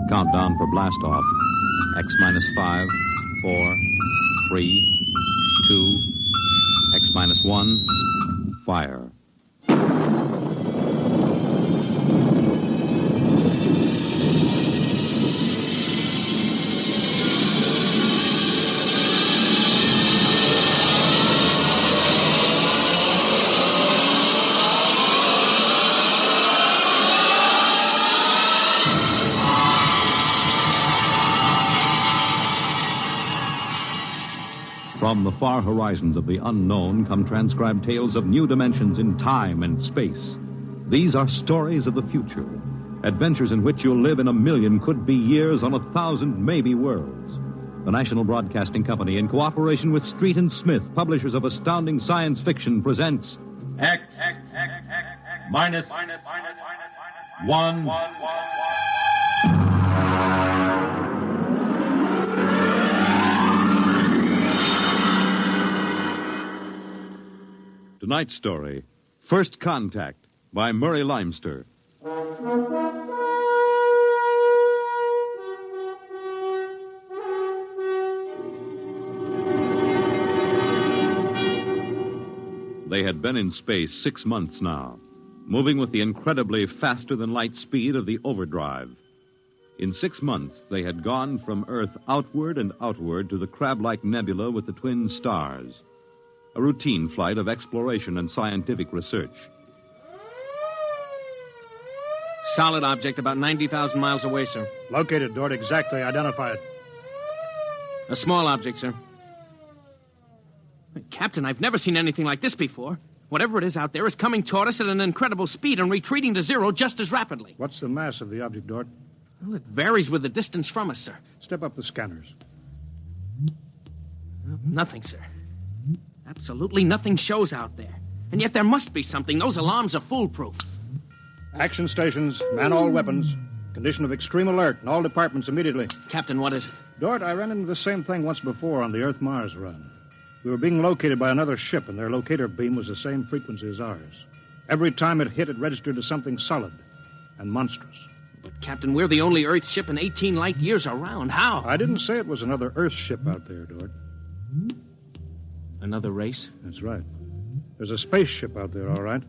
Countdown for blast-off. X minus 5, 4, 3, 2, X minus 1, fire. From the far horizons of the unknown come transcribed tales of new dimensions in time and space. These are stories of the future, adventures in which you'll live in a million could-be years on 1,000 maybe worlds. The National Broadcasting Company, in cooperation with Street and Smith, publishers of astounding science fiction, presents X minus 1. Tonight's story, First Contact, by Murray Leinster. They had been in space 6 months now, moving with the incredibly faster-than-light speed of the overdrive. In 6 months, they had gone from Earth outward and outward to the crab-like nebula with the twin stars. A routine flight of exploration and scientific research. Solid object about 90,000 miles away, sir. Located, Dort. Exactly. Identify it. A small object, sir. Captain, I've never seen anything like this before. Whatever it is out there is coming toward us at an incredible speed and retreating to zero just as rapidly. What's the mass of the object, Dort? Well, it varies with the distance from us, sir. Step up the scanners. Nothing, sir. Absolutely nothing shows out there. And yet there must be something. Those alarms are foolproof. Action stations, man all weapons. Condition of extreme alert in all departments immediately. Captain, what is it? Dort, I ran into the same thing once before on the Earth-Mars run. We were being located by another ship, and their locator beam was the same frequency as ours. Every time it hit, it registered as something solid and monstrous. But, Captain, we're the only Earth ship in 18 light years around. How? I didn't say it was another Earth ship out there, Dort. Another race? That's right. There's a spaceship out there, all right.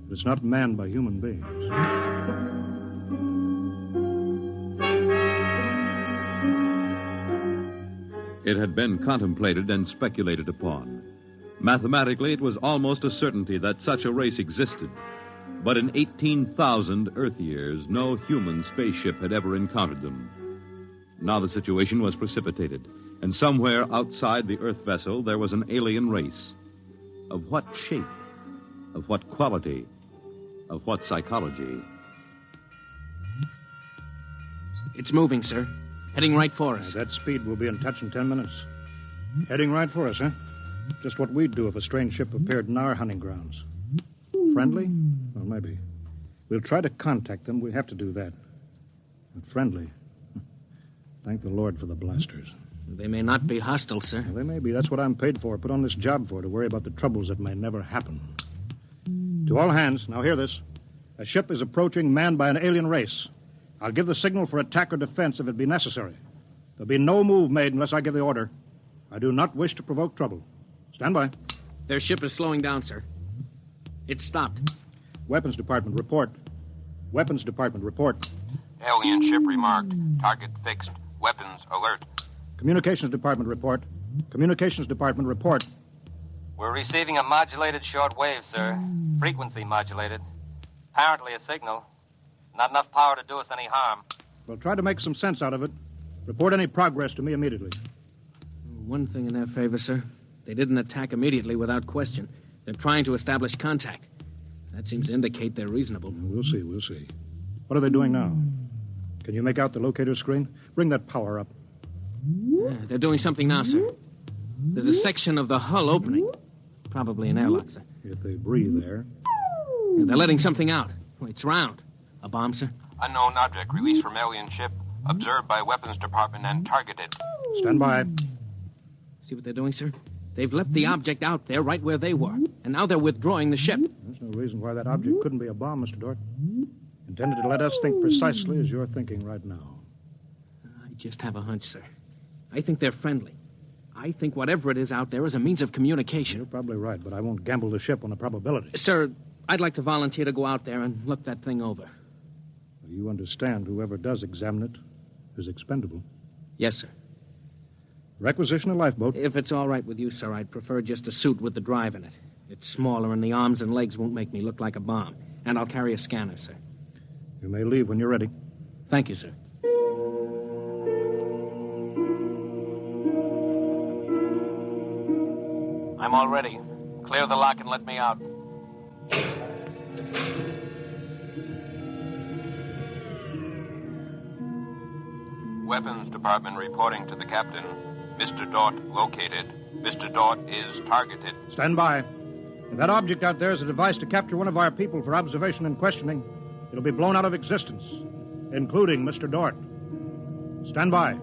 But it's not manned by human beings. It had been contemplated and speculated upon. Mathematically, it was almost a certainty that such a race existed. But in 18,000 Earth years, no human spaceship had ever encountered them. Now the situation was precipitated, and somewhere outside the Earth vessel there was an alien race. Of what shape? Of what quality? Of what psychology? It's moving, sir. Heading right for us. At that speed, we'll be in touch in 10 minutes. Heading right for us, huh? Just what we'd do if a strange ship appeared in our hunting grounds. Friendly? Well, maybe. We'll try to contact them. We have to do that. But friendly? Thank the Lord for the blasters. They may not be hostile, sir. Well, they may be. That's what I'm paid for. Put on this job for, to worry about the troubles that may never happen. To all hands, now hear this. A ship is approaching manned by an alien race. I'll give the signal for attack or defense if it be necessary. There'll be no move made unless I give the order. I do not wish to provoke trouble. Stand by. Their ship is slowing down, sir. It's stopped. Weapons Department, report. Weapons Department, report. Alien ship remarked. Target fixed. Weapons alert. Communications Department, report. Communications Department, report. We're receiving a modulated short wave, sir. Frequency modulated. Apparently a signal. Not enough power to do us any harm. Well, try to make some sense out of it. Report any progress to me immediately. One thing in their favor, sir. They didn't attack immediately without question. They're trying to establish contact. That seems to indicate they're reasonable. We'll see. What are they doing now? Can you make out the locator screen? Bring that power up. Yeah, they're doing something now, sir. There's a section of the hull opening. Probably an airlock, sir. If they breathe there. Yeah, they're letting something out. It's round. A bomb, sir? Unknown object released from alien ship. Observed by Weapons Department and targeted. Stand by. See what they're doing, sir? They've left the object out there right where they were. And now they're withdrawing the ship. There's no reason why that object couldn't be a bomb, Mr. Dort. Intended to let us think precisely as you're thinking right now. just have a hunch, sir. I think they're friendly. I think whatever it is out there is a means of communication. You're probably right, but I won't gamble the ship on a probability. Sir, I'd like to volunteer to go out there and look that thing over. You understand whoever does examine it is expendable. Yes, sir. Requisition a lifeboat. If it's all right with you, sir, I'd prefer just a suit with the drive in it. It's smaller, and the arms and legs won't make me look like a bomb. And I'll carry a scanner, sir. You may leave when you're ready. Thank you, sir. I'm all ready. Clear the lock and let me out. Weapons Department reporting to the captain. Mr. Dort located. Mr. Dort is targeted. Stand by. If that object out there is a device to capture one of our people for observation and questioning, it'll be blown out of existence, including Mr. Dort. Stand by.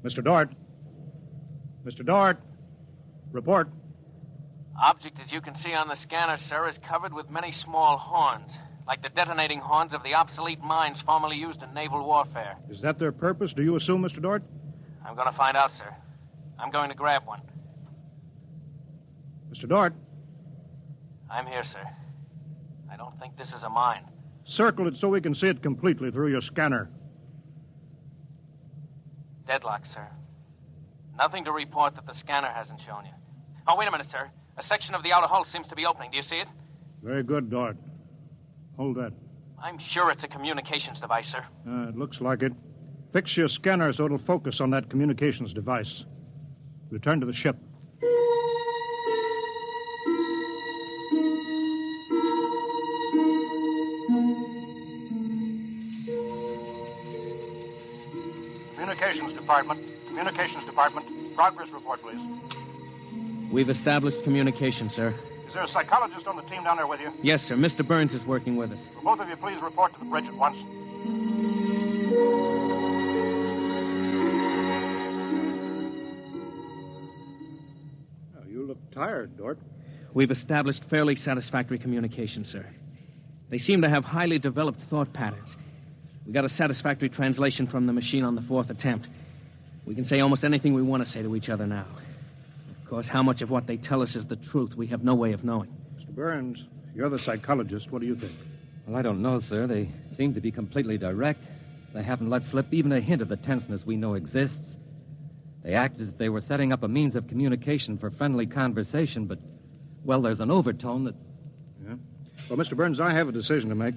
Mr. Dort. Mr. Dort. Report. Object, as you can see on the scanner, sir, is covered with many small horns, like the detonating horns of the obsolete mines formerly used in naval warfare. Is that their purpose, do you assume, Mr. Dort? I'm going to find out, sir. I'm going to grab one. Mr. Dort. I'm here, sir. I don't think this is a mine. Circle it so we can see it completely through your scanner. Deadlock, sir. Nothing to report that the scanner hasn't shown you. Oh, wait a minute, sir. A section of the outer hull seems to be opening. Do you see it? Very good, Dort. Hold that. I'm sure it's a communications device, sir. It looks like it. Fix your scanner so it'll focus on that communications device. Return to the ship. Communications Department. Progress report, please. We've established communication, sir. Is there a psychologist on the team down there with you? Yes, sir. Mr. Burns is working with us. Will both of you please report to the bridge at once? Oh, you look tired, Dort. We've established fairly satisfactory communication, sir. They seem to have highly developed thought patterns. We got a satisfactory translation from the machine on the fourth attempt. We can say almost anything we want to say to each other now. Of course, how much of what they tell us is the truth, we have no way of knowing. Mr. Burns, you're the psychologist. What do you think? Well, I don't know, sir. They seem to be completely direct. They haven't let slip even a hint of the tenseness we know exists. They act as if they were setting up a means of communication for friendly conversation, but, well, there's an overtone that... Yeah? Well, Mr. Burns, I have a decision to make.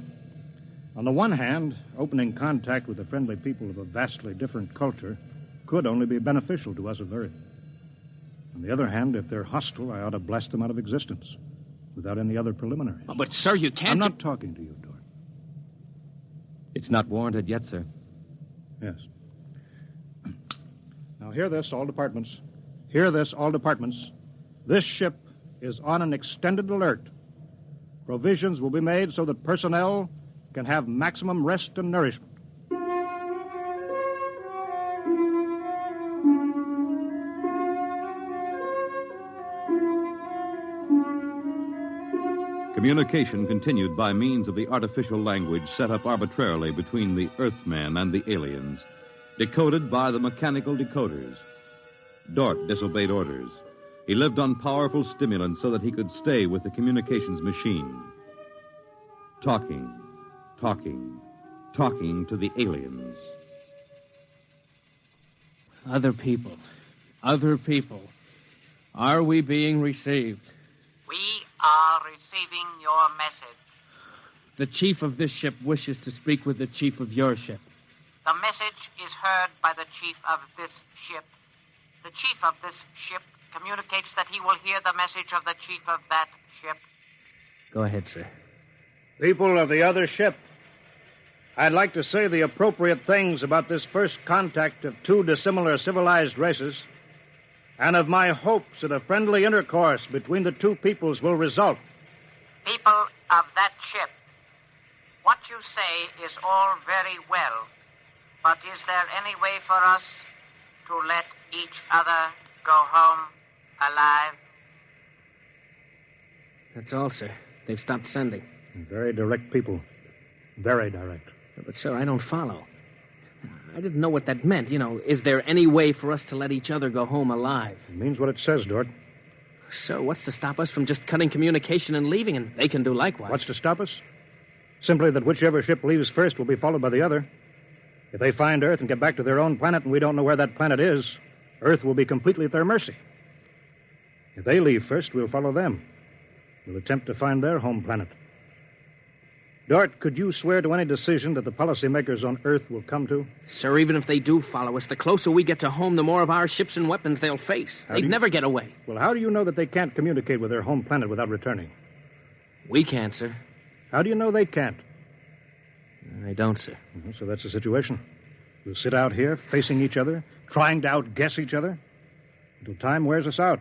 On the one hand, opening contact with the friendly people of a vastly different culture could only be beneficial to us of Earth. On the other hand, if they're hostile, I ought to blast them out of existence without any other preliminaries. Oh, but, sir, you can't... I'm not talking to you, Dort. It's not warranted yet, sir. Yes. Now, hear this, all departments. Hear this, all departments. This ship is on an extended alert. Provisions will be made so that personnel can have maximum rest and nourishment. Communication continued by means of the artificial language set up arbitrarily between the Earthman and the aliens, decoded by the mechanical decoders. Dort disobeyed orders. He lived on powerful stimulants so that he could stay with the communications machine. Talking to the aliens. Other people. Are we being received? We are receiving your message. The chief of this ship wishes to speak with the chief of your ship. The message is heard by the chief of this ship. The chief of this ship communicates that he will hear the message of the chief of that ship. Go ahead, sir. People of the other ship, I'd like to say the appropriate things about this first contact of two dissimilar civilized races, and of my hopes that a friendly intercourse between the two peoples will result. People of that ship, what you say is all very well, but is there any way for us to let each other go home alive? That's all, sir. They've stopped sending. And very direct people. Very direct. But, sir, I don't follow. I didn't know what that meant. Is there any way for us to let each other go home alive? It means what it says, Dort. Sir, what's to stop us from just cutting communication and leaving, and they can do likewise? What's to stop us? Simply that whichever ship leaves first will be followed by the other. If they find Earth and get back to their own planet and we don't know where that planet is, Earth will be completely at their mercy. If they leave first, we'll follow them. We'll attempt to find their home planet. Dort, could you swear to any decision that the policymakers on Earth will come to? Sir, even if they do follow us, the closer we get to home, the more of our ships and weapons they'll face. They'd never get away. Well, how do you know that they can't communicate with their home planet without returning? We can't, sir. How do you know they can't? I don't, sir. So that's the situation. We'll sit out here, facing each other, trying to outguess each other, until time wears us out.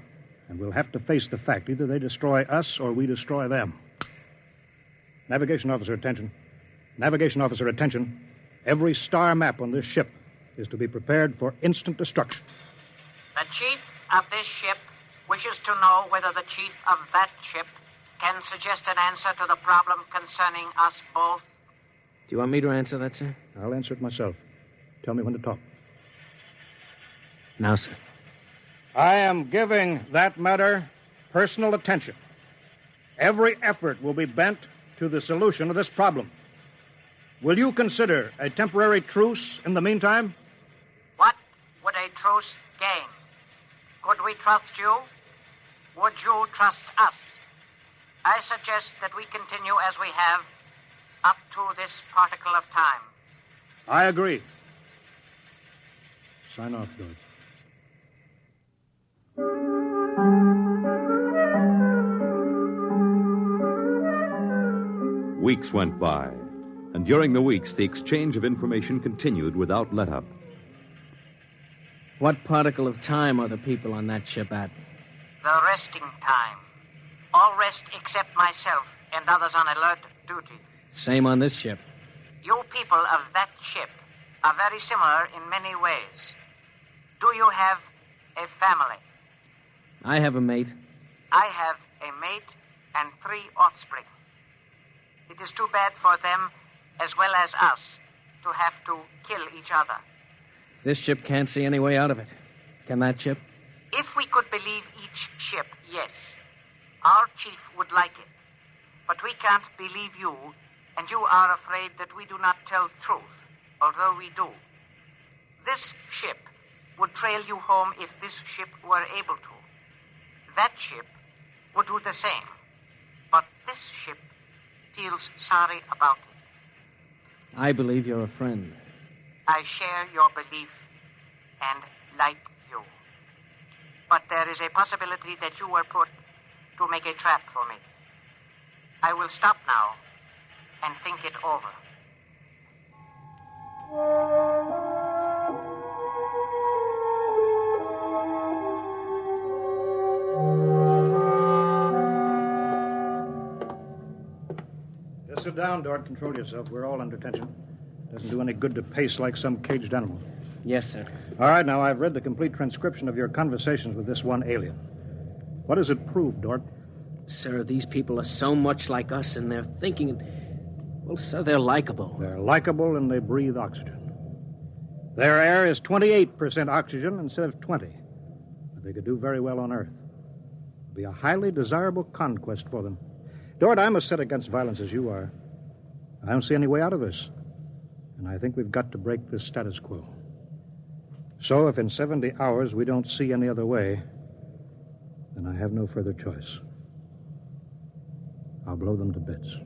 And we'll have to face the fact. Either they destroy us or we destroy them. Navigation officer, attention. Navigation officer, attention. Every star map on this ship is to be prepared for instant destruction. The chief of this ship wishes to know whether the chief of that ship can suggest an answer to the problem concerning us both. Do you want me to answer that, sir? I'll answer it myself. Tell me when to talk. Now, sir. I am giving that matter personal attention. Every effort will be bent to the solution of this problem. Will you consider a temporary truce in the meantime? What would a truce gain? Could we trust you? Would you trust us? I suggest that we continue as we have up to this particle of time. I agree. Sign off, Dort. Weeks went by, and during the weeks, the exchange of information continued without let-up. What particle of time are the people on that ship at? The resting time. All rest except myself and others on alert duty. Same on this ship. You people of that ship are very similar in many ways. Do you have a family? I have a mate. I have a mate and 3 offspring. It is too bad for them, as well as us, to have to kill each other. This ship can't see any way out of it. Can that ship? If we could believe each ship, yes. Our chief would like it. But we can't believe you, and you are afraid that we do not tell truth, although we do. This ship would trail you home if this ship were able to. That ship would do the same. But this ship feels sorry about it. I believe you're a friend. I share your belief and like you. But there is a possibility that you were put to make a trap for me. I will stop now and think it over. Just sit down, Dort. Control yourself. We're all under tension. Doesn't do any good to pace like some caged animal. Yes, sir. All right, now, I've read the complete transcription of your conversations with this one alien. What does it prove, Dort? Sir, these people are so much like us in their thinking. Well, sir, they're likable. They're likable and they breathe oxygen. Their air is 28% oxygen instead of 20. But they could do very well on Earth. It'd be a highly desirable conquest for them. Dort, I'm as set against violence as you are. I don't see any way out of this. And I think we've got to break this status quo. So if in 70 hours we don't see any other way, then I have no further choice. I'll blow them to bits.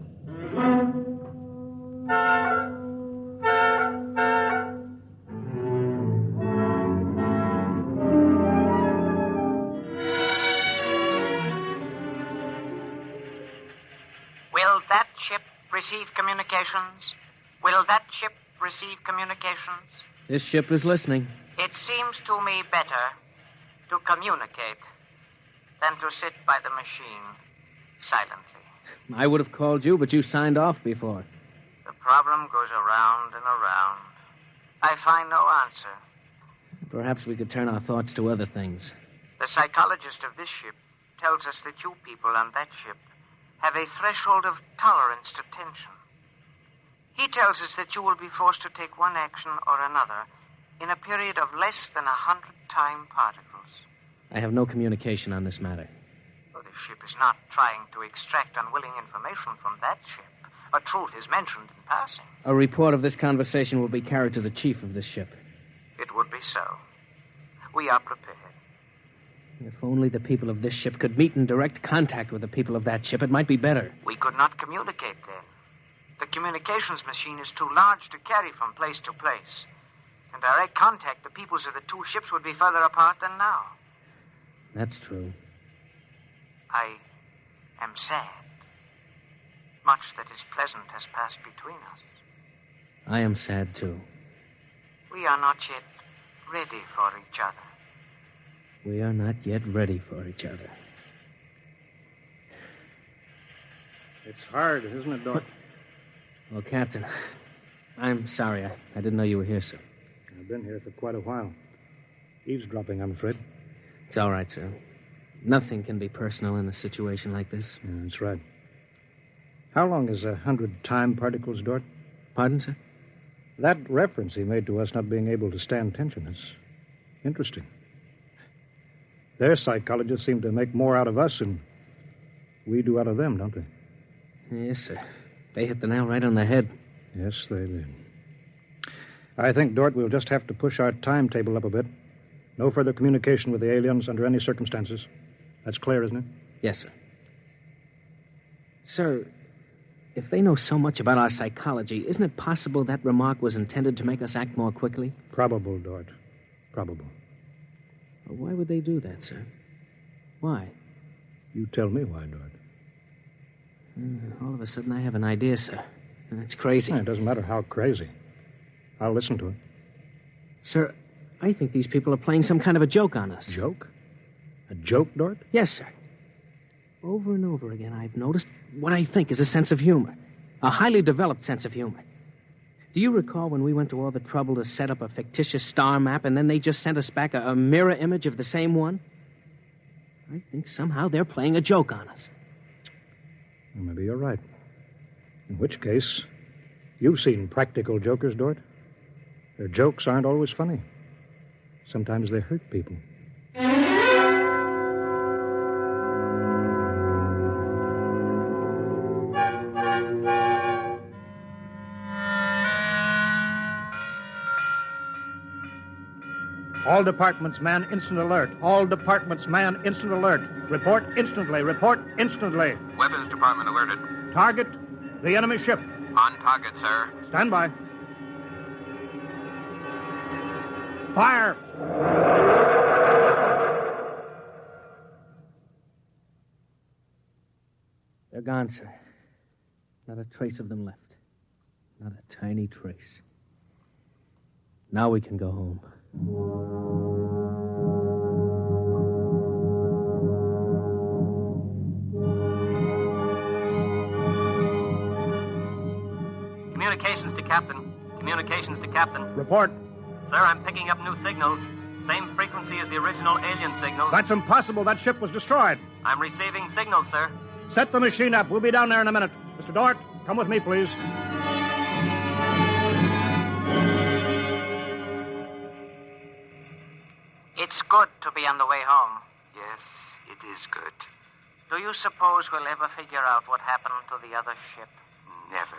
Will that ship receive communications? Will that ship receive communications? This ship is listening. It seems to me better to communicate than to sit by the machine silently. I would have called you, but you signed off before. The problem goes around and around. I find no answer. Perhaps we could turn our thoughts to other things. The psychologist of this ship tells us that you people on that ship have a threshold of tolerance to tension. He tells us that you will be forced to take one action or another in a period of less than 100 time particles. I have no communication on this matter. Well, the ship is not trying to extract unwilling information from that ship. A truth is mentioned in passing. A report of this conversation will be carried to the chief of this ship. It would be so. We are prepared. If only the people of this ship could meet in direct contact with the people of that ship, it might be better. We could not communicate then. The communications machine is too large to carry from place to place. In direct contact, the peoples of the two ships would be further apart than now. That's true. I am sad. Much that is pleasant has passed between us. I am sad, too. We are not yet ready for each other. We are not yet ready for each other. It's hard, isn't it, Dort? Well, Captain, I'm sorry. I didn't know you were here, sir. I've been here for quite a while. Eavesdropping, I'm afraid. It's all right, sir. Nothing can be personal in a situation like this. Yeah, that's right. How long is 100 time particles, Dort? Pardon, sir? That reference he made to us not being able to stand tension is interesting. Their psychologists seem to make more out of us than we do out of them, don't they? Yes, sir. They hit the nail right on the head. Yes, they did. I think, Dort, we'll just have to push our timetable up a bit. No further communication with the aliens under any circumstances. That's clear, isn't it? Yes, sir. Sir, if they know so much about our psychology, isn't it possible that remark was intended to make us act more quickly? Probable, Dort. Probable. Well, why would they do that, sir? Why? You tell me why, Dort. All of a sudden, I have an idea, sir. It's crazy. It doesn't matter how crazy. I'll listen to it. Sir, I think these people are playing some kind of a joke on us. Joke? A joke, Dort? Yes, sir. Over and over again, I've noticed what I think is a sense of humor. A highly developed sense of humor. Do you recall when we went to all the trouble to set up a fictitious star map and then they just sent us back a mirror image of the same one? I think somehow they're playing a joke on us. Well, maybe you're right. In which case, you've seen practical jokers, Dort. Their jokes aren't always funny. Sometimes they hurt people. All departments, man, instant alert. All departments, man, instant alert. Report instantly. Report instantly. Weapons Department alerted. Target, the enemy ship. On target, sir. Stand by. Fire! They're gone, sir. Not a trace of them left. Not a tiny trace. Now we can go home. Communications to Captain. Communications to Captain. Report. Sir, I'm picking up new signals. Same frequency as the original alien signals. That's impossible. That ship was destroyed. I'm receiving signals, sir. Set the machine up. We'll be down there in a minute. Mr. Dort, come with me, please. It's good to be on the way home. Yes, it is good. Do you suppose we'll ever figure out what happened to the other ship? Never.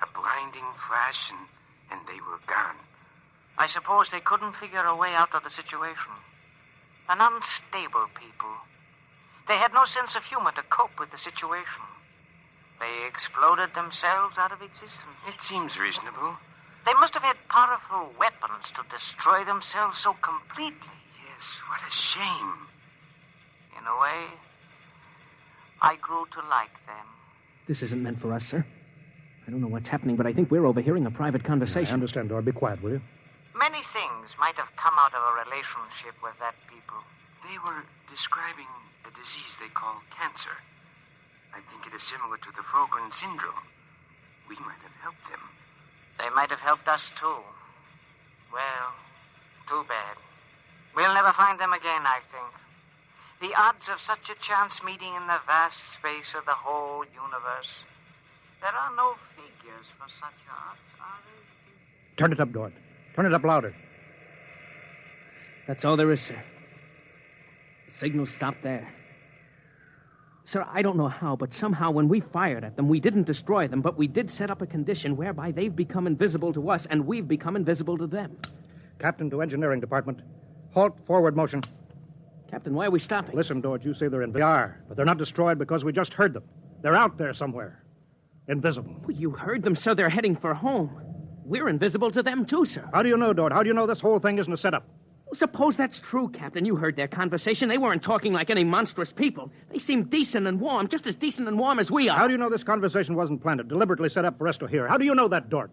A blinding flash and they were gone. I suppose they couldn't figure a way out of the situation. An unstable people. They had no sense of humor to cope with the situation. They exploded themselves out of existence. It seems reasonable. They must have had powerful weapons to destroy themselves so completely. Yes, what a shame. In a way, I grew to like them. This isn't meant for us, sir. I don't know what's happening, but I think we're overhearing a private conversation. I understand, Dort. Be quiet, will you? Many things might have come out of a relationship with that people. They were describing a disease they call cancer. I think it is similar to the Frogren syndrome. We might have helped them. They might have helped us, too. Well, too bad. We'll never find them again, I think. The odds of such a chance meeting in the vast space of the whole universe. There are no figures for such odds, are there? Turn it up, Dort. Turn it up louder. That's all there is, sir. The signal stopped there. Sir, I don't know how, but somehow when we fired at them, we didn't destroy them, but we did set up a condition whereby they've become invisible to us and we've become invisible to them. Captain to Engineering Department. Halt forward motion. Captain, why are we stopping? Listen, Dort, you say they're invisible. They are, but they're not destroyed because we just heard them. They're out there somewhere. Invisible. Well, you heard them, sir. They're heading for home. We're invisible to them, too, sir. How do you know, Dort? How do you know this whole thing isn't a setup? Well, suppose that's true, Captain. You heard their conversation. They weren't talking like any monstrous people. They seemed decent and warm, just as decent and warm as we are. How do you know this conversation wasn't planned, deliberately set up for us to hear? How do you know that, Dort?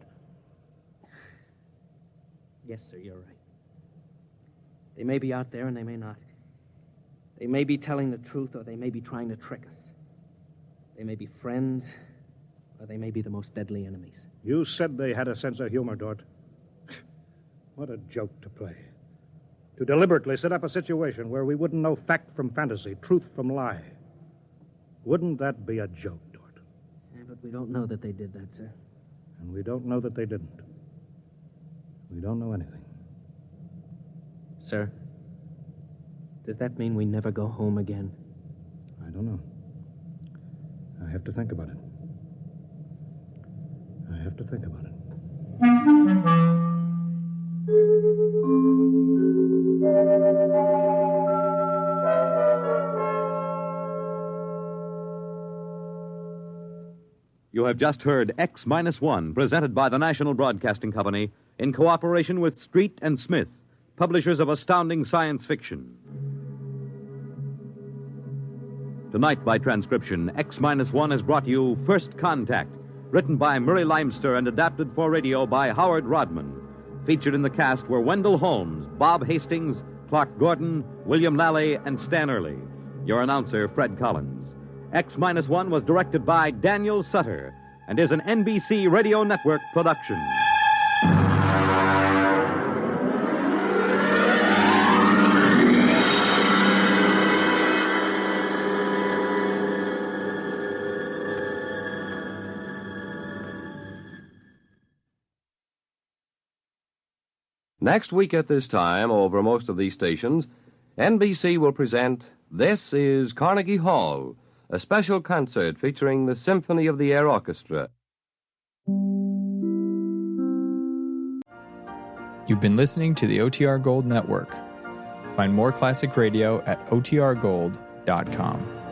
Yes, sir, you're right. They may be out there and they may not. They may be telling the truth or they may be trying to trick us. They may be friends or they may be the most deadly enemies. You said they had a sense of humor, Dort. What a joke to play. To deliberately set up a situation where we wouldn't know fact from fantasy, truth from lie. Wouldn't that be a joke, Dort? Yeah, but we don't know that they did that, sir. And we don't know that they didn't. We don't know anything. Sir, does that mean we never go home again? I don't know. I have to think about it. I have to think about it. You have just heard X-1, presented by the National Broadcasting Company in cooperation with Street and Smith, publishers of astounding science fiction. Tonight, by transcription, X-1 has brought you First Contact, written by Murray Leinster and adapted for radio by Howard Rodman. Featured in the cast were Wendell Holmes, Bob Hastings, Clark Gordon, William Lally, and Stan Early. Your announcer, Fred Collins. X-1 was directed by Daniel Sutter and is an NBC Radio Network production. Next week at this time, over most of these stations, NBC will present This is Carnegie Hall, a special concert featuring the Symphony of the Air Orchestra. You've been listening to the OTR Gold Network. Find more classic radio at otrgold.com.